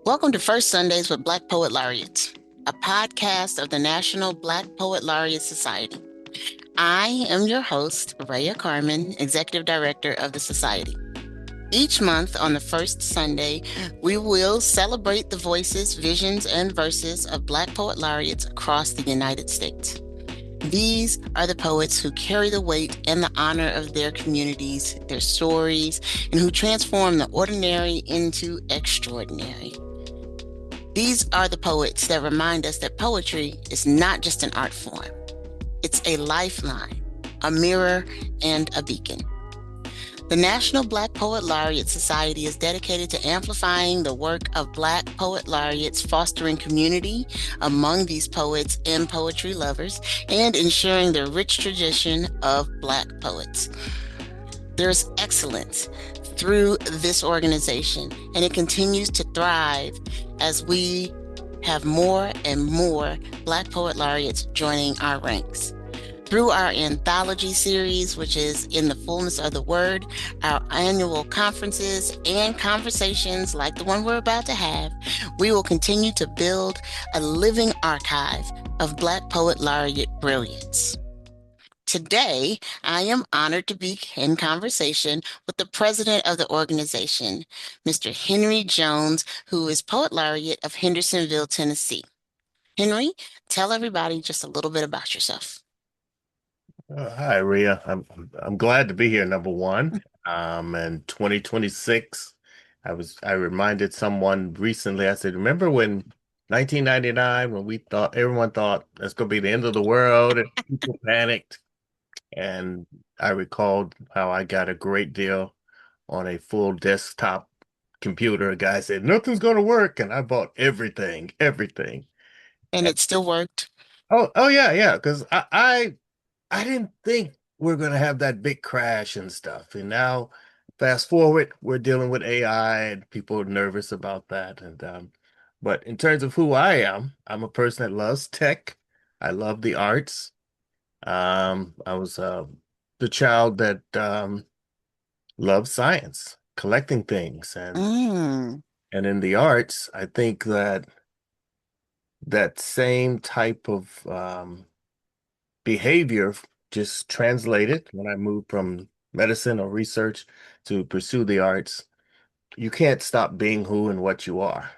Welcome to First Sundays with Black Poet Laureates, a podcast of the National Black Poet Laureate Society. I am your host, Raya Carmen, Executive Director of the Society. Each month on the first Sunday, we will celebrate the voices, visions, and verses of Black Poet Laureates across the United States. These are the poets who carry the weight and the honor of their communities, their stories, and who transform the ordinary into extraordinary. These are the poets that remind us that poetry is not just an art form. It's a lifeline, a mirror, and a beacon. The National Black Poet Laureate Society is dedicated to amplifying the work of Black Poet Laureates, fostering community among these poets and poetry lovers, and ensuring the rich tradition of Black poets. There's excellence through this organization, and it continues to thrive as we have more and more Black Poet Laureates joining our ranks. Through our anthology series, which is In the Fullness of the Word, our annual conferences, and conversations like the one we're about to have, we will continue to build a living archive of Black Poet Laureate brilliance. Today, I am honored to be in conversation with the president of the organization, Mr. Henry Jones, who is Poet Laureate of Hendersonville, Tennessee. Henry, tell everybody just a little bit about yourself. Hi, Rhea. I'm glad to be here, number one. In 2026, I reminded someone recently, I said, remember when 1999 when we thought everyone thought that's gonna be the end of the world and people panicked. And I recalled how I got a great deal on a full desktop computer. A guy said, nothing's gonna work, and I bought everything, everything. And And it still worked. oh yeah, yeah, because I didn't think we're going to have that big crash and stuff. And now, fast forward, we're dealing with AI and people are nervous about that. But in terms of who I am, I'm a person that loves tech. I love the arts. I was the child that loved science, collecting things, Mm. and in the arts, I think that that same type of behavior just translated when I moved from medicine or research to pursue the arts. You can't stop being who and what you are,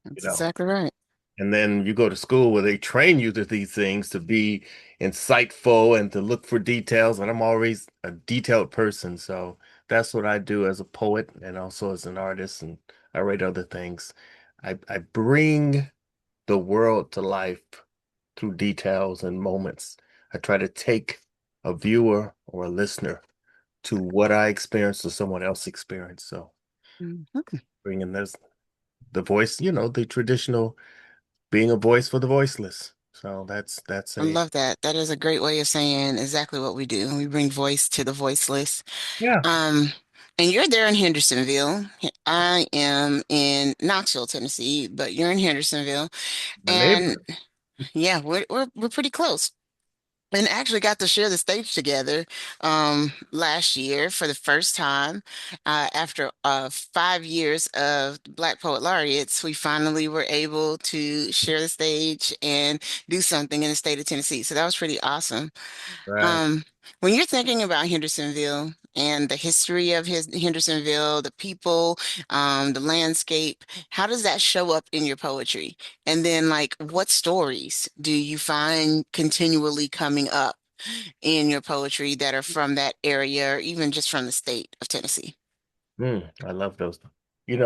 you That's know. exactly right. And then you go to school where they train you to these things to be insightful and to look for details. And I'm always a detailed person. So that's what I do as a poet and also as an artist. And I write other things. I bring the world to life through details and moments. I try to take a viewer or a listener to what I experienced or someone else experienced. So Mhm. bringing this, the voice, the traditional being a voice for the voiceless. So that's I a love that. That is a great way of saying exactly what we do. We bring voice to the voiceless. yeah, Um, and you're there in Hendersonville. I am in Knoxville, Tennessee, but you're in Hendersonville. my And neighbor. yeah, we're pretty close. And actually got to share the stage together last year for the first time. After 5 years of Black Poet Laureates, we finally were able to share the stage and do something in the state of Tennessee. So that was pretty awesome. Right. Um, when you're thinking about Hendersonville and the history of his Hendersonville, the people, the landscape, how does that show up in your poetry? And then, like, what stories do you find continually coming up in your poetry that are from that area or even just from the state of Tennessee? I love those. There's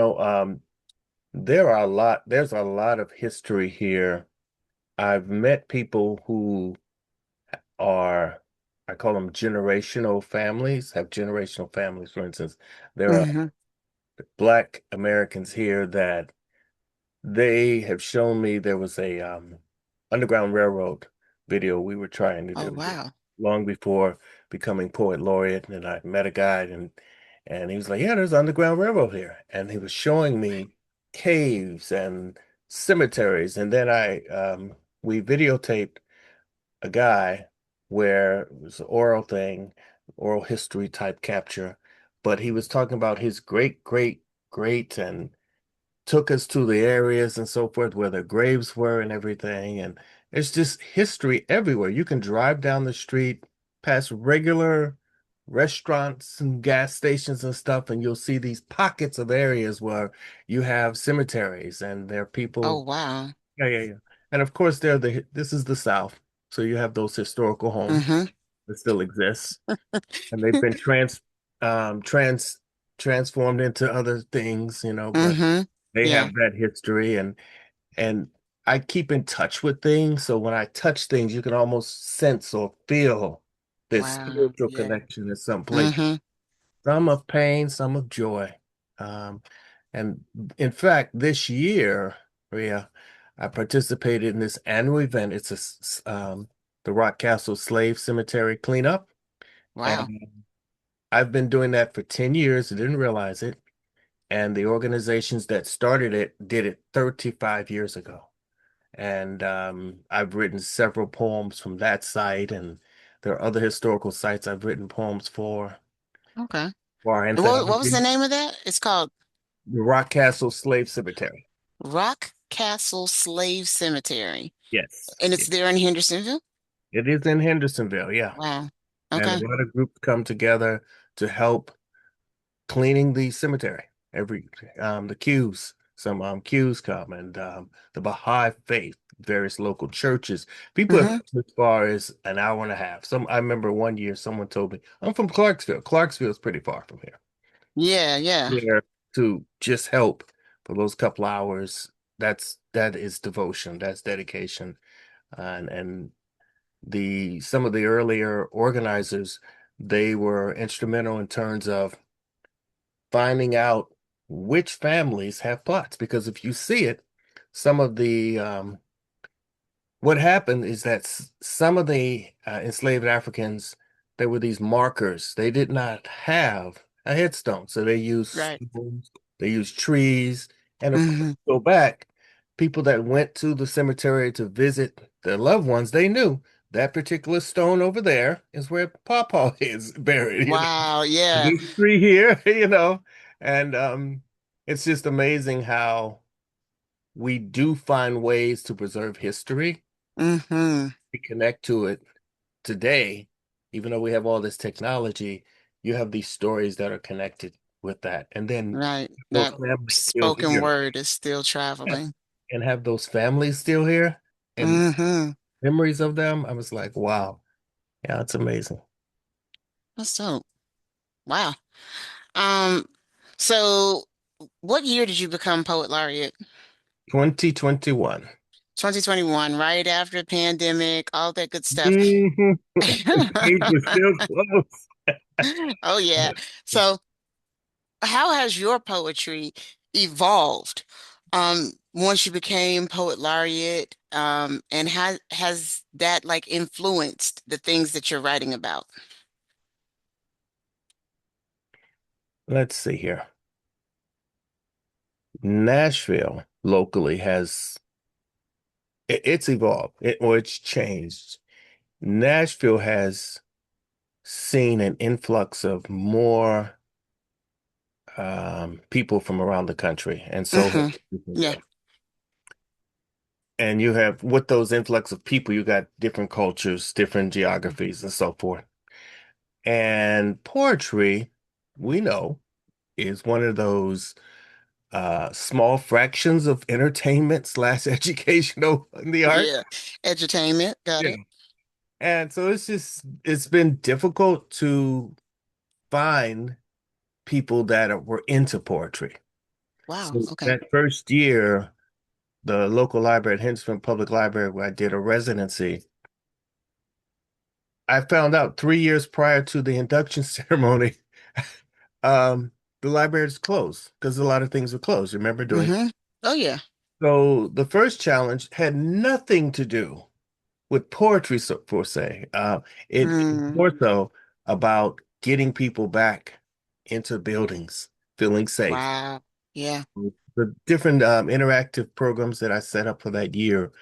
a lot of history here. I've met people who are, I call them generational families, have generational families. For instance, there are Hmm. Black Americans here that they have shown me there was a Underground Railroad video we were trying to Oh, do wow. long before becoming poet laureate. And I met a guy and he was like, "Yeah, there's Underground Railroad here," and he was showing me caves and cemeteries. And then I we videotaped a guy where it was an oral thing, oral history type capture, but he was talking about his great, great, great and took us to the areas and so forth where the graves were and everything. And it's just history everywhere. You can drive down the street past regular restaurants and gas stations and stuff, and you'll see these pockets of areas where you have cemeteries and there are Oh, people. wow. Yeah, yeah, yeah. And of course, this is the South. So you have those historical homes Mm-hmm. that still exist, and they've been um, trans, transformed into other things, but Mm-hmm. they Yeah. have that history and I keep in touch with things. So when I touch things, you can almost sense or feel this Wow. spiritual Yeah. connection in some place. Mm-hmm. Some of pain, some of joy. Um, and in fact, this year, Rhea, I participated in this annual event. It's the Rock Castle Slave Cemetery cleanup. Wow. And I've been doing that for 10 years. I didn't realize it. And the organizations that started it did it 35 years ago. And I've written several poems from that site, and there are other historical sites I've written poems Okay. for our And what was the anthology, name of that? It's called the Rock Castle Slave Cemetery. Rock Castle Slave Cemetery. Yes, And it's yeah. there in Hendersonville? It is in Hendersonville, yeah. Wow. And a Okay. lot of groups come together to help cleaning the cemetery. The Qs, some Qs come, and the Baha'i faith, various local churches. People have Mm-hmm. come as far as an hour and a half. I remember one year someone told me, I'm from Clarksville. Clarksville is pretty far from here. Yeah, yeah. Here to just help for those couple hours. That is devotion. That's dedication. And the some of the earlier organizers, they were instrumental in terms of finding out which families have plots. Because if you see it, some of the what happened is that some of the enslaved Africans, there were these markers. They did not have a headstone, so they used Right. stones, they used trees, and of course, Mm-hmm. go back. People that went to the cemetery to visit their loved ones, they knew that particular stone over there is where Papa is buried. Wow, yeah. This tree here, and it's just amazing how we do find ways to preserve history, Mm-hmm. to connect to it today, even though we have all this technology, you have these stories that are connected with that. And then Right. those That families still spoken here. word is still Yeah. traveling. And have those families still here and Mm-hmm. memories of them. I was like, wow, yeah, it's amazing. That's dope. Wow. Um, so what year did you become poet laureate? 2021. 2021, right after the pandemic, all that good stuff. Mhm. Page is still close. Oh yeah. So how has your poetry evolved once you became poet laureate? And has that like influenced the things that you're writing about? Let's see here. Nashville locally it's evolved, or it's changed. Nashville has seen an influx of more people from around the country, and so has Hmm. Yeah. Houstonville. And you have, with those influx of people, you got different cultures, different geographies, and so forth. And poetry, we know, is one of those small fractions of entertainment slash educational in the art. Yeah. Edutainment. Got Yeah. it. And so it's been difficult to find people that were into poetry. Wow. So Okay. that first year, the local library at Henderson Public Library, where I did a residency, I found out 3 years prior to the induction ceremony, um, the library is closed because a lot of things were closed. Remember doing Hmm. Oh yeah. so the first challenge had nothing to do with poetry, so, per se. It Mm, more so about getting people back into buildings, feeling safe. wow. Yeah. The different interactive programs that I set up for that year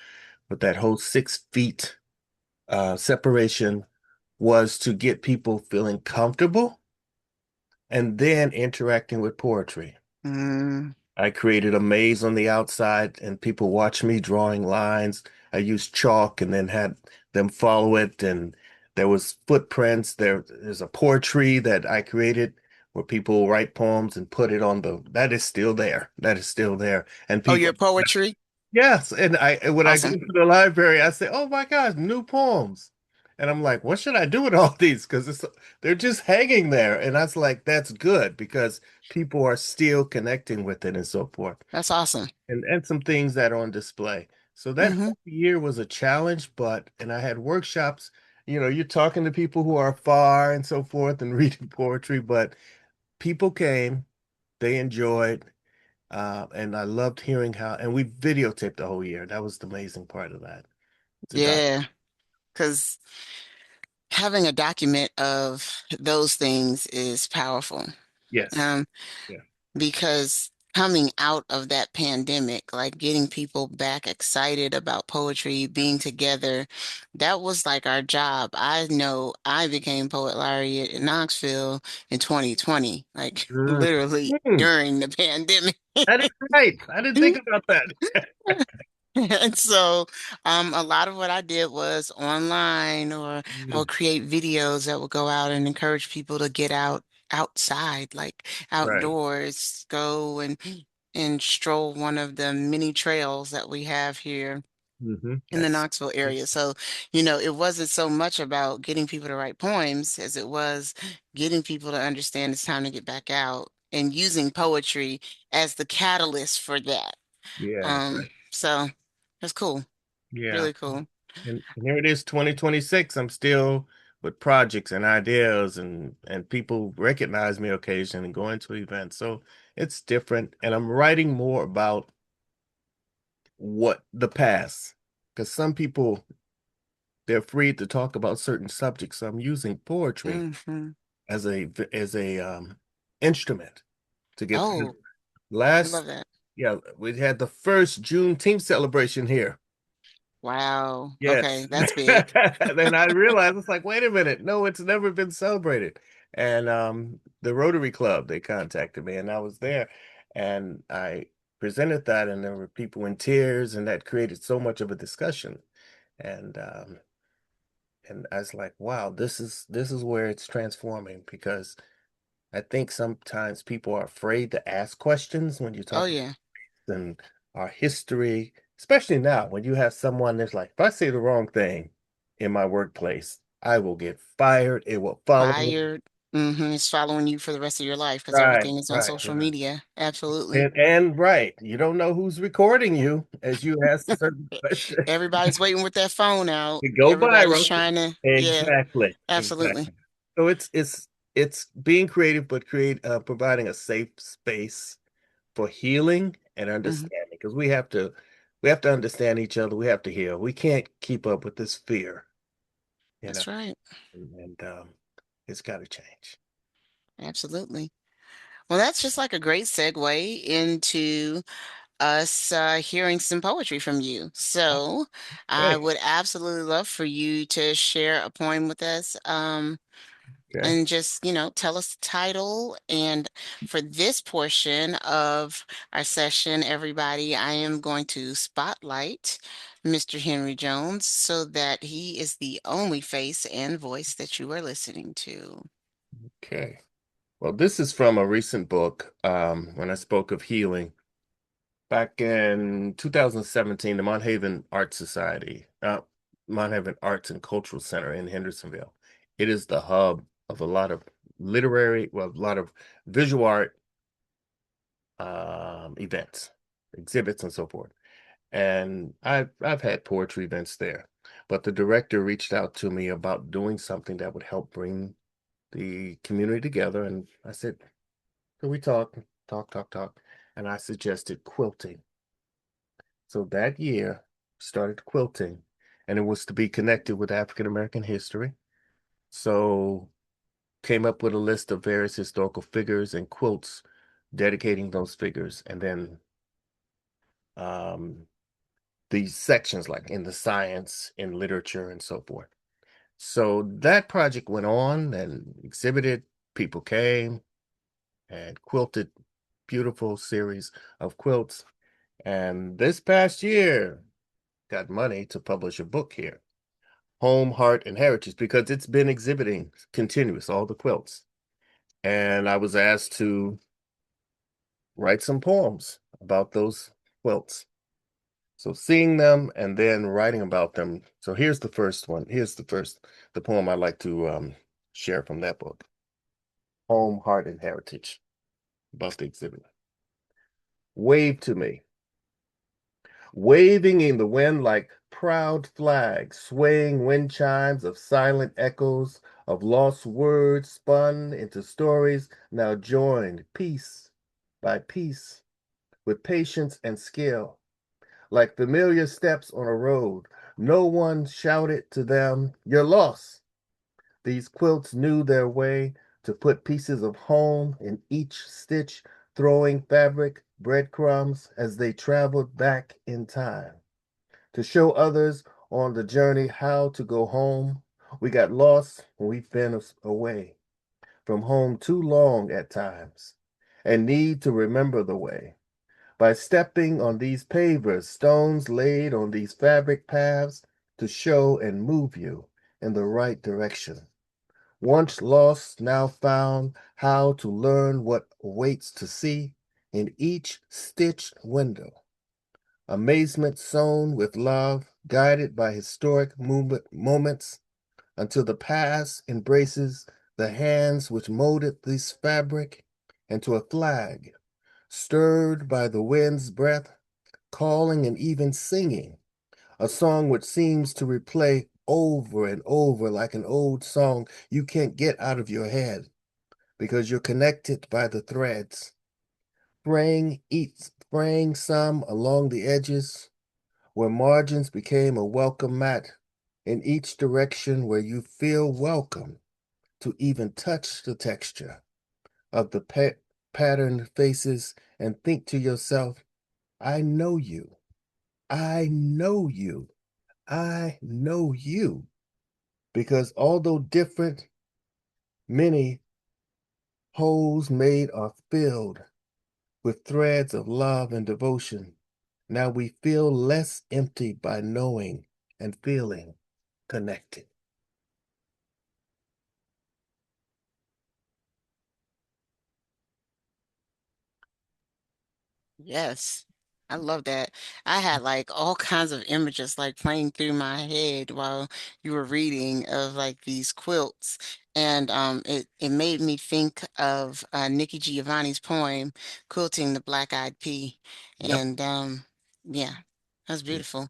with that whole 6 feet separation was to get people feeling comfortable and then interacting with poetry. Mm. I created a maze on the outside, and people watch me drawing lines. I used chalk and then had them follow it, and there was footprints. There's a poetry that I created where people write poems and put it on the. That is still there. That is still there, and Oh, people. your poetry? Yes, and when I go Awesome. to the library, I say, "Oh my gosh, new poems," and I'm like, "What should I do with all these?" Because they're just hanging there, and I was like, "That's good because people are still connecting with it and so forth." That's awesome. And some things that are on display. So that Hmm. whole year was a challenge, but and I had workshops. You're talking to people who are far and so forth and reading poetry, but people came, they enjoyed, and I loved hearing how. And we videotaped the whole year. That was the amazing part of that. It's a doc. Yeah, because having a document of those things is powerful. Yes. Um, Yeah. because coming out of that pandemic, like getting people back excited about poetry, being together, that was like our job. I know I became poet laureate in Knoxville in 2020, like Mm. literally Mm. during the pandemic. That is right. I didn't think about that. And so, a lot of what I did was online, or I would Mm. create videos that would go out and encourage people to get outside, like Right. outdoors, go and stroll one of the many trails that we have here in the Yes. Knoxville area. So, it wasn't so much about getting people to write poems as it was getting people to understand it's time to get back out and using poetry as the catalyst for that. Yeah. So that's cool. Yeah. Really cool. And here it is, 2026. I'm still with projects and ideas, and people recognize me occasionally and going to events. So it's different. And I'm writing more about what the past, because some people they're afraid to talk about certain subjects. So I'm using poetry Hmm. as a instrument to get Oh, I last. love that. Yeah, we had the first Juneteenth celebration here. Wow. Yes. Okay, that's big. Then I realized it's like, wait a minute, no, it's never been celebrated. And the Rotary Club, they contacted me and I was there and I presented that and there were people in tears and that created so much of a discussion. And and I was like, wow, this is where it's transforming because I think sometimes people are afraid to ask questions when you Oh talk yeah. and our history, especially now when you have someone that's like, if I say the wrong thing in my workplace, I will get fired. It will follow me. Fired. It's following you for the rest of your life because Right, everything is on right, social right. media. Absolutely. And right, you don't know who's recording you as you ask certain questions. Everybody's waiting with their phone out. To go Everybody's viral. trying to, yeah, Exactly, absolutely. exactly. So it's being creative, but providing a safe space for healing and Hmm. understanding because we have to understand each other. We have to heal. We can't keep up with this fear, you know, That's right. and it's got to change. Absolutely. Well, that's just like a great segue into us hearing some poetry from you. So I Okay, would absolutely love for you to share a poem with us, okay, and just, tell us the title. And for this portion of our session, everybody, I am going to spotlight Mr. Henry Jones so that he is the only face and voice that you are listening to. okay. Well, this is from a recent book. When I spoke of healing back in 2017, the Mont Haven Arts and Cultural Center in Hendersonville. It is the hub of a lot of a lot of visual art events, exhibits, and so forth. And I've had poetry events there, but the director reached out to me about doing something that would help bring the community together. And I said, "Can we talk?" And I suggested quilting. So that year, started quilting, and it was to be connected with African American history. So came up with a list of various historical figures and quilts dedicating those figures, and then um, these sections like in the science, in literature, and so forth. So that project went on and exhibited. People came and quilted beautiful series of quilts. And this past year, got money to publish a book here, Home, Heart, and Heritage, because it's been exhibiting continuous, all the quilts. And I was asked to write some poems about those quilts. So seeing them and then writing about them. So here's the first one. The poem I'd like to share from that book, Home, Heart, and Heritage, about the exhibit. Wave to me, waving in the wind like proud flags, swaying wind chimes of silent echoes of lost words spun into stories now joined piece by piece with patience and skill. Like familiar steps on a road, no one shouted to them, "You're lost." These quilts knew their way to put pieces of home in each stitch, throwing fabric breadcrumbs as they traveled back in time. To show others on the journey how to go home, we got lost when we've been away from home too long at times and need to remember the way. By stepping on these pavers, stones laid on these fabric paths to show and move you in the right direction. Once lost, now found, how to learn what awaits to see in each stitched window. Amazement sown with love, guided by historic moments, until the past embraces the hands which molded this fabric into a flag, stirred by the wind's breath, calling and even singing, a song which seems to replay over and over like an old song you can't get out of your head because you're connected by the threads, fraying some along the edges where margins became a welcome mat in each direction where you feel welcome to even touch the texture of the patterned faces and think to yourself, I know you. I know you. I know you. Because although different, many holes made are filled with threads of love and devotion. Now we feel less empty by knowing and feeling connected. Yes, I love that. I had like all kinds of images like playing through my head while you were reading of like these quilts. And it made me think of Nikki Giovanni's poem, Quilting the Black-Eyed Pea. Yep. And yeah, that's Yeah. beautiful.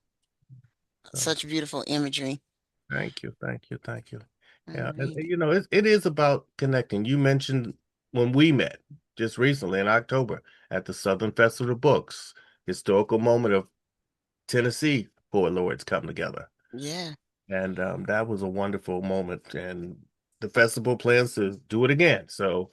So Such beautiful imagery. thank you, thank you, thank you. All Yeah, right. it is about connecting. You mentioned when we met just recently in October at the Southern Festival of Books, historical moment of Tennessee poet laureates come together. Yeah. And that was a wonderful moment. And the festival plans to do it again. So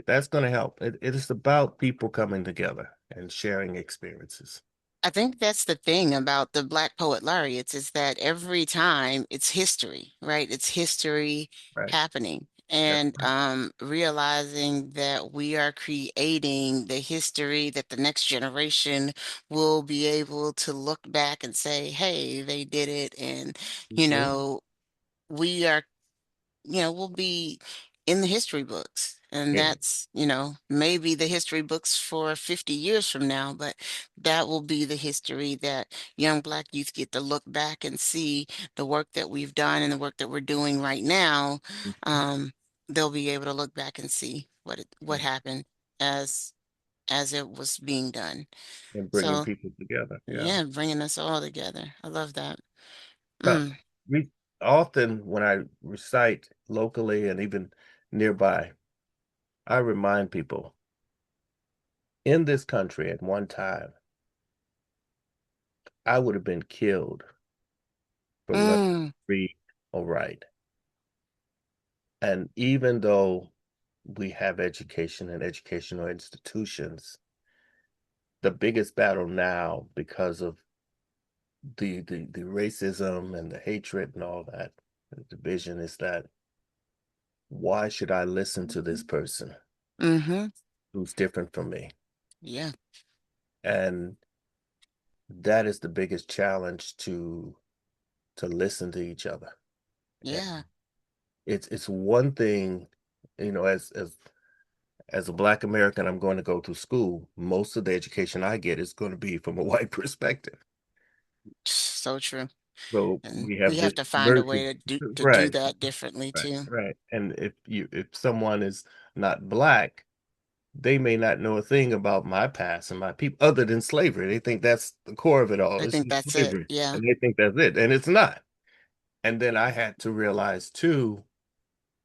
that's going to help. It is about people coming together and sharing experiences. I think that's the thing about the Black Poet Laureates is that every time it's history, right? It's history Right. happening That's and right. realizing that we are creating the history that the next generation will be able to look back and say, hey, they did it. And, you Mhm. know, we are we'll be in the history books. And Yeah. that's, maybe the history books for 50 years from now, but that will be the history that young Black youth get to look back and see the work that we've done and the work that we're doing right now. Um, they'll be able to look back and see what Yeah. happened as as it was being done. And bringing So, people together. Yeah. yeah, bringing us all together. I love that. Now, Mm. we often, when I recite locally and even nearby, I remind people in this country at one time, I would have been killed for learning to Mm. read or write. And even though we have education and educational institutions, the biggest battle now, because of the racism and the hatred and all that, the division, is that why should I listen to this person Mm-hmm. who's different from me? Yeah. And that is the biggest challenge to listen to each other. And Yeah. it's one thing, as a Black American, I'm going to go to school. Most of the education I get is going to be from a white perspective. So true. So And we have we this have to find a version. way to do Right, that differently right, too. right. And if someone is not Black, they may not know a thing about my past and my people other than slavery. They think that's the core of it all. I It's think just that's it. slavery. Yeah. And they think that's it. And it's not. And then I had to realize too,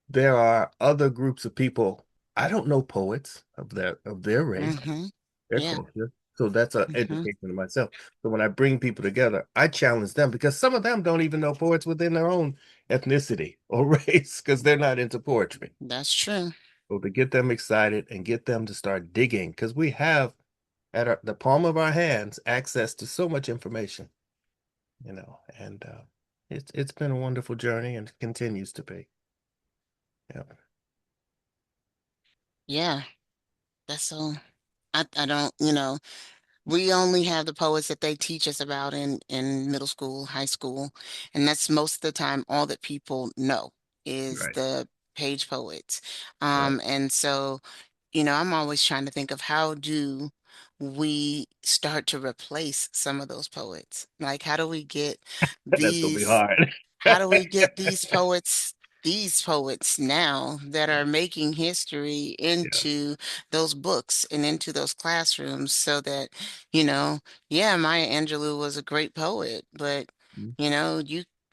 there are other groups of people. I don't know poets of their race, Mm-hmm. their Yeah. culture. So that's an Mm-hmm. education in myself. So when I bring people together, I challenge them because some of them don't even know poets within their own ethnicity or race because they're not into poetry. That's true. So to get them excited and get them to start digging, because we have at the palm of our hands access to so much information, and it's been a wonderful journey and continues to be. Yeah, Yeah. That's so I don't, we only have the poets that they teach us about in middle school, high school, and that's most of the time all that people know is right. the page poets. Yeah, And so, I'm always trying to think of how do we start to replace some of those poets? Like, that's gonna be these hard. how do we get these poets now that are making history Yeah. into those books and into those classrooms so that, you know, yeah, Maya Angelou was a great poet, but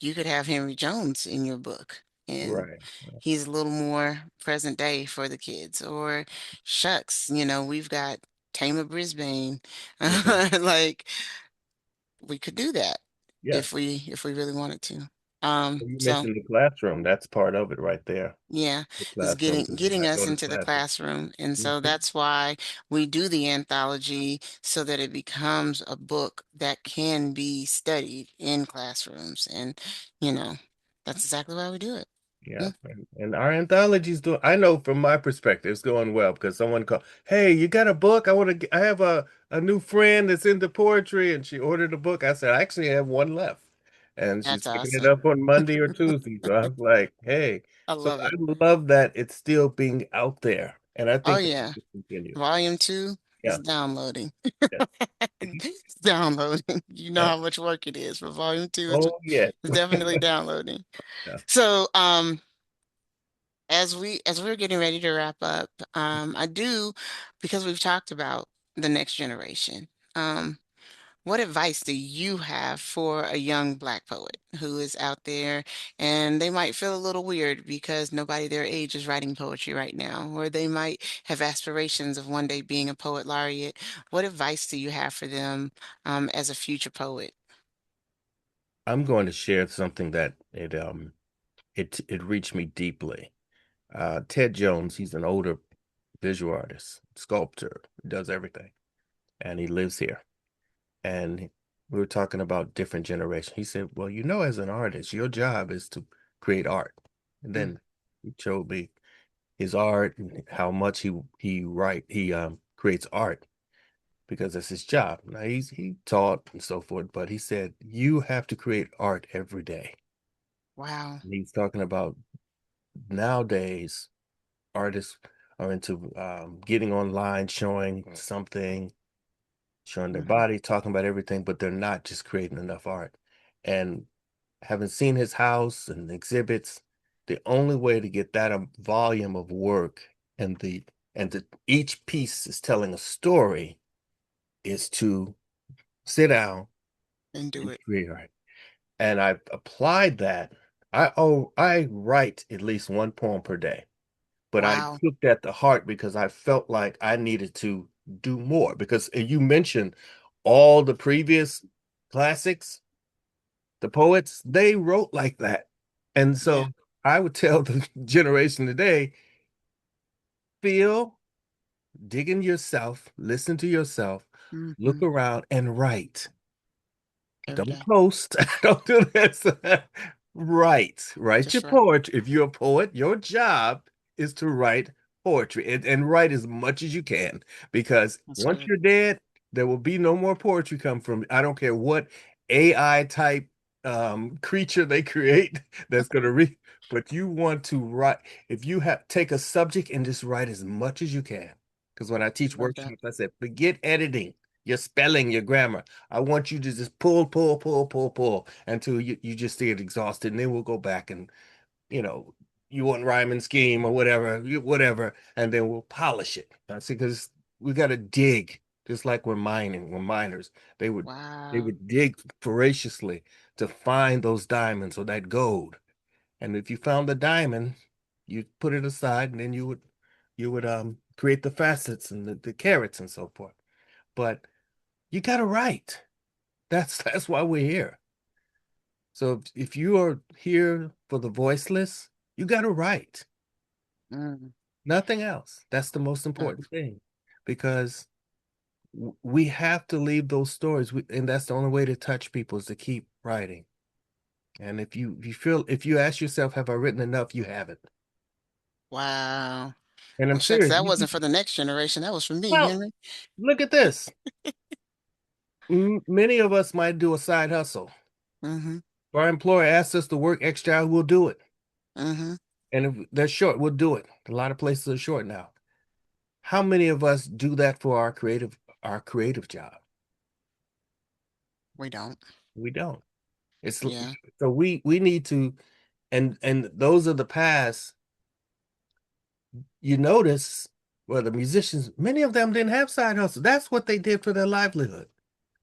you could have Henry Jones in your book and Right. he's a little more present day for the kids. Or shucks, we've got Tama Brisbane. Mhm. Like we could do that Yeah. if we really wanted to. You So mentioned the classroom. That's part of it right there. yeah, The it's classroom, getting because when getting I us go to into the classes. classroom. And so Mhm. that's why we do the anthology so that it becomes a book that can be studied in classrooms. And, you know, that's exactly why we do it. Yeah, Mm. and our anthologies do. I know from my perspective, it's going well because someone called, "Hey, you got a book? I have a new friend that's into poetry, and she ordered a book." I said, "I actually have one left, and she's That's picking it awesome. up on Monday or Tuesday." So I was like, "Hey," I so love I it. love that it's still being out there, and I Oh think that yeah. will continue. Volume two is Yeah, downloading. yeah, It's downloading. You know yeah. how much work it is, but volume two is Oh yeah, is definitely downloading. yeah. So, as we're getting ready to wrap up, I do, because we've talked about the next generation. What advice do you have for a young Black poet who is out there and they might feel a little weird because nobody their age is writing poetry right now, or they might have aspirations of one day being a poet laureate? What advice do you have for them, as a future poet? I'm going to share something that it reached me deeply. Ted Jones, he's an older visual artist, sculptor, does everything, and he lives here. And we were talking about different generations. He said, "Well, as an artist, your job is to create art." And Mm, then he showed me his art and how much he creates art because that's his job. Now he taught and so forth, but he said you have to create art every day. wow. And he's talking about nowadays artists are into getting online, showing something, showing their Hmm. body, talking about everything, but they're not just creating enough art. And having seen his house and exhibits, the only way to get that volume of work and each piece is telling a story is to sit down And do and it. create art. And I applied that. I write at least one poem per day. But I Wow. took that to heart because I felt like I needed to do more. Because you mentioned all the previous classics, the poets, they wrote like that. And Yeah. so I would tell the generation today, feel, dig in yourself, listen to yourself, look Hmm. around and write. Every Don't day. post. Don't do this. Write. Write your Just right. poetry. If you're a poet, your job is to write poetry and write as much as you can because That's once good. you're dead, there will be no more poetry come from. I don't care what AI type creature they create that's going to read, but you want to write. If you have take a subject and just write as much as you can. Because when I teach Love that. workshops, I said, forget editing, your spelling, your grammar. I want you to just pull, pull, pull, pull, pull until you just get exhausted, and then we'll go back and you know, you want rhyme and scheme or whatever, whatever, and then we'll polish it. That's because we got to dig, just like we're mining, we're miners. They would they Wow. would dig voraciously to find those diamonds or that gold. And if you found the diamond, you put it aside, and then you would create the facets and the carats and so forth. But you got to write. That's why we're here. So if you are here for the voiceless, you got to write. Mm, Nothing else. That's the most uh, important thing because we have to leave those stories, and that's the only way to touch people is to keep writing. And if you ask yourself, have I written enough? You haven't. wow. And I'm Well, shucks, serious. that wasn't for the next generation. That was for me, Well, Henry. look at this. Many of us might do a side hustle. Mm-hmm. If our employer asks us to work extra, we'll do it. Mm-hmm. And if they're short, we'll do it. A lot of places are short now. How many of us do that for our creative job? We don't. We don't. It's Yeah. so we need to and those of the past, you notice, well, the musicians, many of them didn't have side hustles. That's what they did for their livelihood.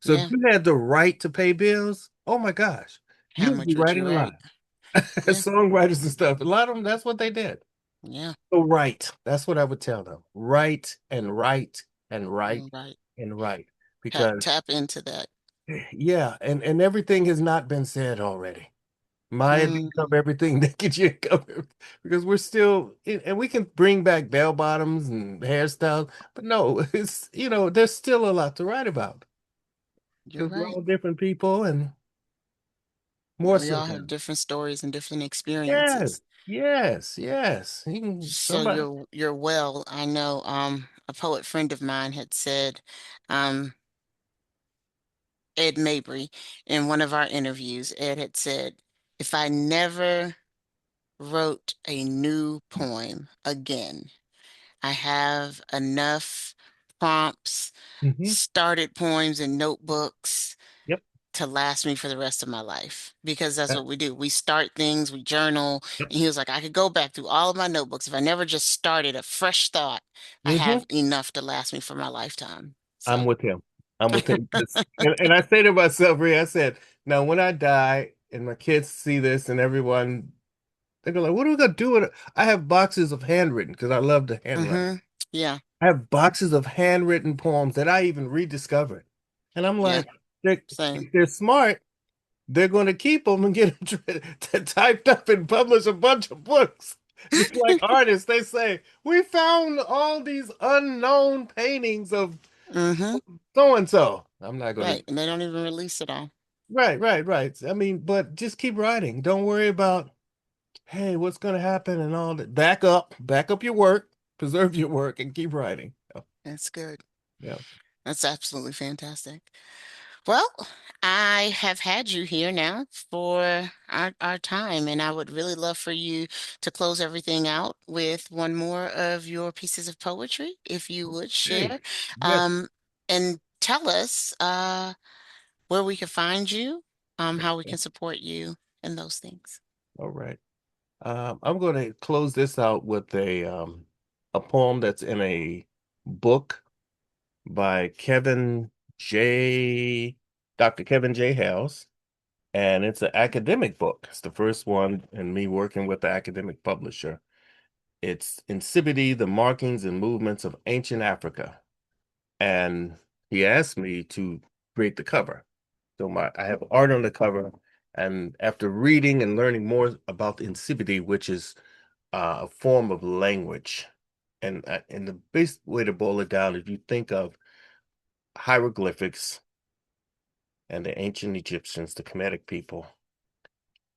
So if Yeah. you had the right to pay bills, oh my gosh, How you'd be much would you writing a lot. write? Yeah. Songwriters and stuff. A lot of them, that's what they did. Yeah. So write. That's what I would tell them. Write and write and write You're right. and write. Tap Because tap into that. yeah, and everything has not been said already. Maya didn't Mm, cover everything that could you cover because we're still and we can bring back bell bottoms and hairstyles, but no, it's there's still a lot to write about you're because we're right. all different people and more We so all have now. different stories and different Yes, experiences. yes, yes. So Somebody. you're well. I know a poet friend of mine had said, um, Ed Mabry, in one of our interviews, Ed had said, if I never wrote a new poem again, I have enough prompts, Hmm. started poems in notebooks Yep. to last me for the rest of my life because that's Uh, what we do. We start things, we journal. Yep. And he was like, I could go back through all of my notebooks. If I never just started a fresh thought, I Hmm. have enough to last me for my lifetime. I'm So, with him. I'm with him. And I say to myself, Rhea, I said, now when I die and my kids see this and everyone, they go like, what are we gonna do with it? I have boxes of handwritten because I love to handwrite. yeah. I have boxes of handwritten poems that I even rediscovered. And I'm Yeah, like, they same. if they're smart, they're going to keep them and get them typed up and publish a bunch of books. Just like artists, they say, we found all these unknown paintings of hmm so and so. I'm not going to. Right. And they don't even release it all. Right, right, right. I mean, but just keep writing. Don't worry about, hey, what's going to happen and all that. Back up your work, preserve your work, and keep writing. That's good. Yeah. That's absolutely fantastic. Well, I have had you here now for our time, and I would really love for you to close everything out with one more of your pieces of poetry, if you would Hey, share, yes. um, and tell us where we can find you, how we Okay. can support you, and those things. All right. I'm going to close this out with a poem that's in a book by Dr. Kevin J. House, and it's an academic book. It's the first one in me working with the academic publisher. It's Insipidity, the Markings and Movements of Ancient Africa. And he asked me to create the cover. So I have art on the cover. And after reading and learning more about the insipidity, which is a form of language, and the best way to boil it down, if you think of hieroglyphics and the ancient Egyptians, the Kemetic people,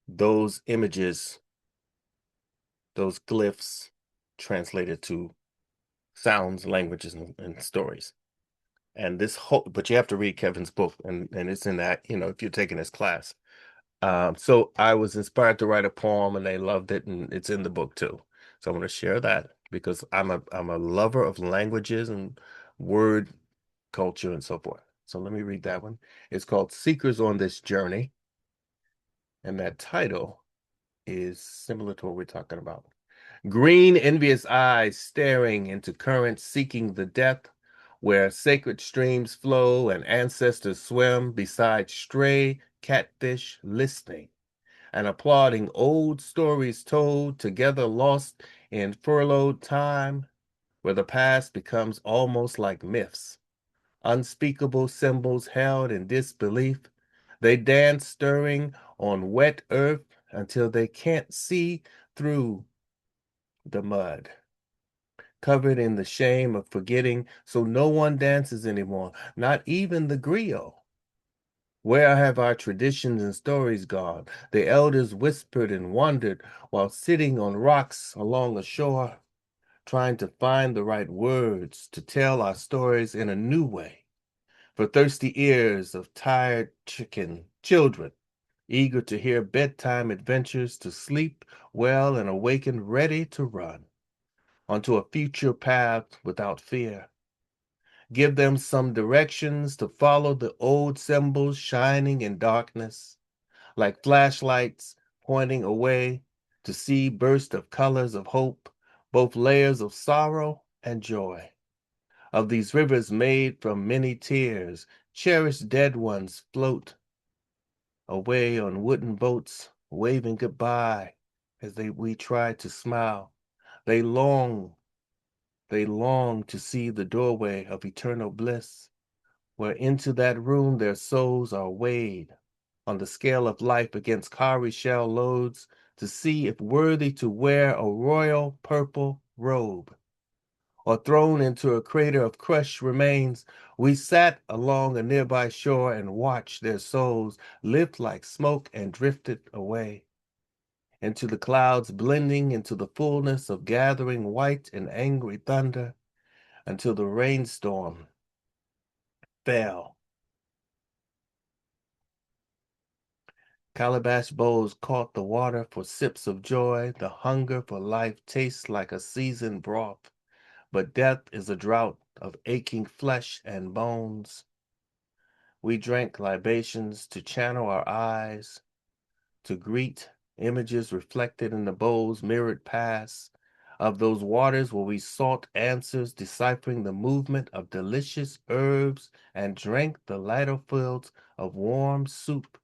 those images, those glyphs translated to sounds, languages, and stories. And this whole, but you have to read Kevin's book, and it's in that, if you're taking his class. So I was inspired to write a poem, and they loved it, and it's in the book too. So I want to share that because I'm a lover of languages and word culture and so forth. So let me read that one. It's called Seekers on This Journey, and that title is similar to what we're talking about. Green, envious eyes staring into currents seeking the depth where sacred streams flow and ancestors swim beside stray catfish listening and applauding old stories told together lost in furloughed time where the past becomes almost like myths, unspeakable symbols held in disbelief. They dance stirring on wet earth until they can't see through the mud, covered in the shame of forgetting, so no one dances anymore, not even the griot. Where have our traditions and stories gone? The elders whispered and wondered while sitting on rocks along the shore, trying to find the right words to tell our stories in a new way. For thirsty ears of tired chicken children, eager to hear bedtime adventures, to sleep well and awaken ready to run onto a future path without fear. Give them some directions to follow the old symbols shining in darkness, like flashlights pointing away to see bursts of colors of hope, both layers of sorrow and joy. Of these rivers made from many tears, cherished dead ones float away on wooden boats, waving goodbye as we try to smile. They long They long to see the doorway of eternal bliss, where into that room their souls are weighed on the scale of life against cowrie shell loads to see if worthy to wear a royal purple robe, or thrown into a crater of crushed remains. We sat along a nearby shore and watched their souls lift like smoke and drifted away into the clouds, blending into the fullness of gathering white and angry thunder until the rainstorm fell. Calabash bowls caught the water for sips of joy. The hunger for life tastes like a seasoned broth, but death is a drought of aching flesh and bones. We drank libations to channel our eyes, to greet images reflected in the bowl's mirrored past of those waters where we sought answers, deciphering the movement of delicious herbs, and drank the lighter fields of warm soup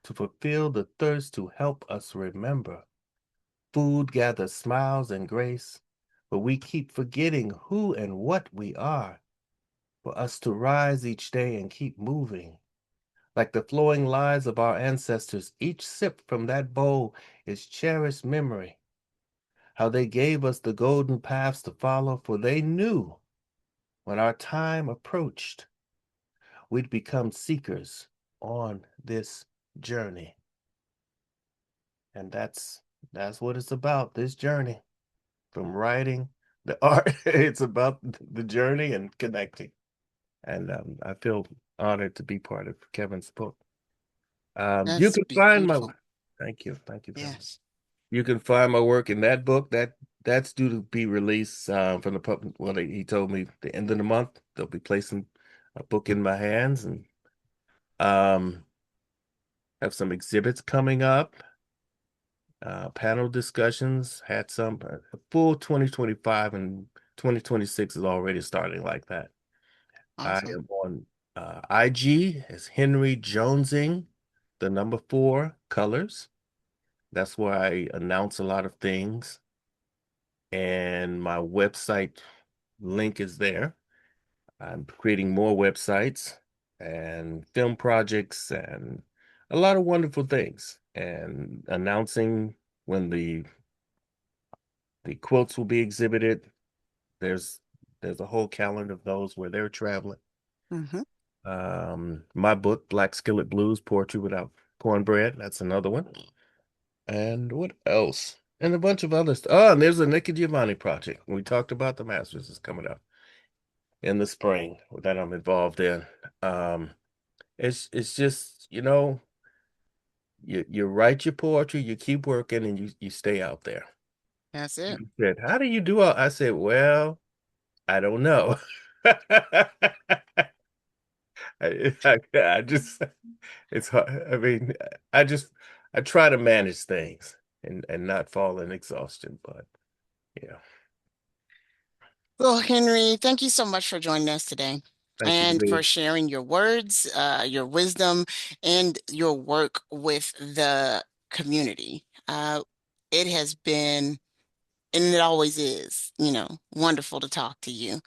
to fulfill the thirst to help us remember. Food gathers smiles and grace, but we keep forgetting who and what we are, for us to rise each day and keep moving. Like the flowing lives of our ancestors, each sip from that bowl is cherished memory, how they gave us the golden paths to follow, for they knew when our time approached, we'd become seekers on this journey. And that's what it's about, this journey. From writing the art, it's about the journey and connecting. And I feel honored to be part of Kevin's book. You That's can find my beautiful. thank you very much. Yes. You can find my work in that book. That's due to be released from the public. Well, he told me the end of the month they'll be placing a book in my hands, and um, have some exhibits coming up, panel discussions. Had some full 2025 and 2026 is already starting like that. I Awesome. am on IG as Henry Jonesing, the number 4 colors. That's where I announce a lot of things. And my website link is there. I'm creating more websites and film projects and a lot of wonderful things and announcing when the quilts will be exhibited. There's there's a whole calendar of those where they're traveling. Hmm. My book, Black Skillet Blues, Poetry Without Cornbread, that's another one. And what else? and a bunch of others. Oh, and there's a Nicky Giovanni project. We talked about the Masters is coming up in the spring that I'm involved in. Um, it's just, you write your poetry, you keep working, and you stay out there. That's it. You said, how do you do all? I said, well, I don't know. I just it's hard. I mean, I just I try to manage things and not fall in exhaustion, but yeah. Well, Henry, thank you so much for joining us today Thank you, and for Lee. sharing your words, your wisdom, and your work with the community. It has been, and it always is, wonderful to talk to you.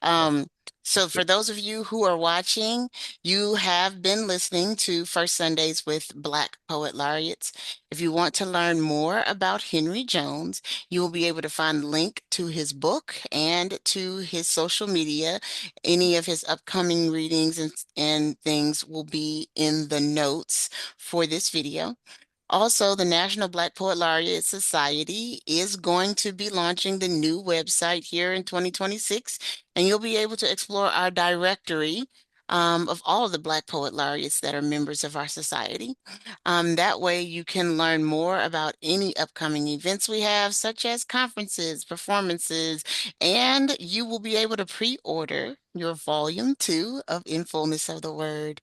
Um, so for those of you who are watching, you have been listening to First Sundays with Black Poet Laureates. If you want to learn more about Henry Jones, you will be able to find a link to his book and to his social media. Any of his upcoming readings and things will be in the notes for this video. Also, the National Black Poet Laureate Society is going to be launching the new website here in 2026, and you'll be able to explore our directory of all of the Black Poet Laureates that are members of our society. That way, you can learn more about any upcoming events we have, such as conferences, performances, and you will be able to pre-order your volume 2 of In Fullness of the Word.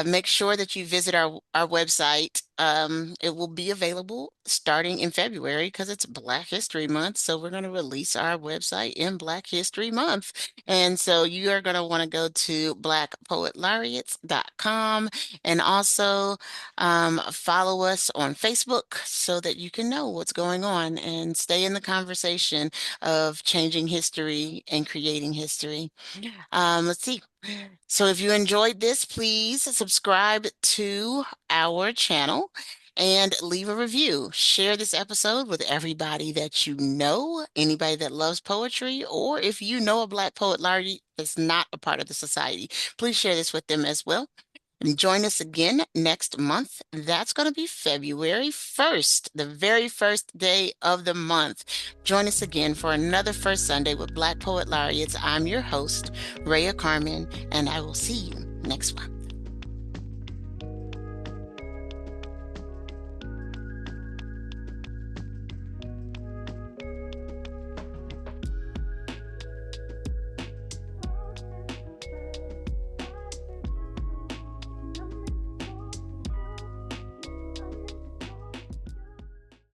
Make sure that you visit our website. It will be available starting in February because it's Black History Month. So we're going to release our website in Black History Month. And so you are going to want to go to blackpoetlaureates.com and also follow us on Facebook so that you can know what's going on and stay in the conversation of changing history and creating history. Let's see. So if you enjoyed this, please subscribe to our channel and leave a review. Share this episode with everybody that you know, anybody that loves poetry, or if you know a Black Poet Laureate that's not a part of the society, please share this with them as well. And join us again next month. That's going to be February 1st, the very first day of the month. Join us again for another First Sunday with Black Poet Laureates. I'm your host, Rhea Carmen, and I will see you next month.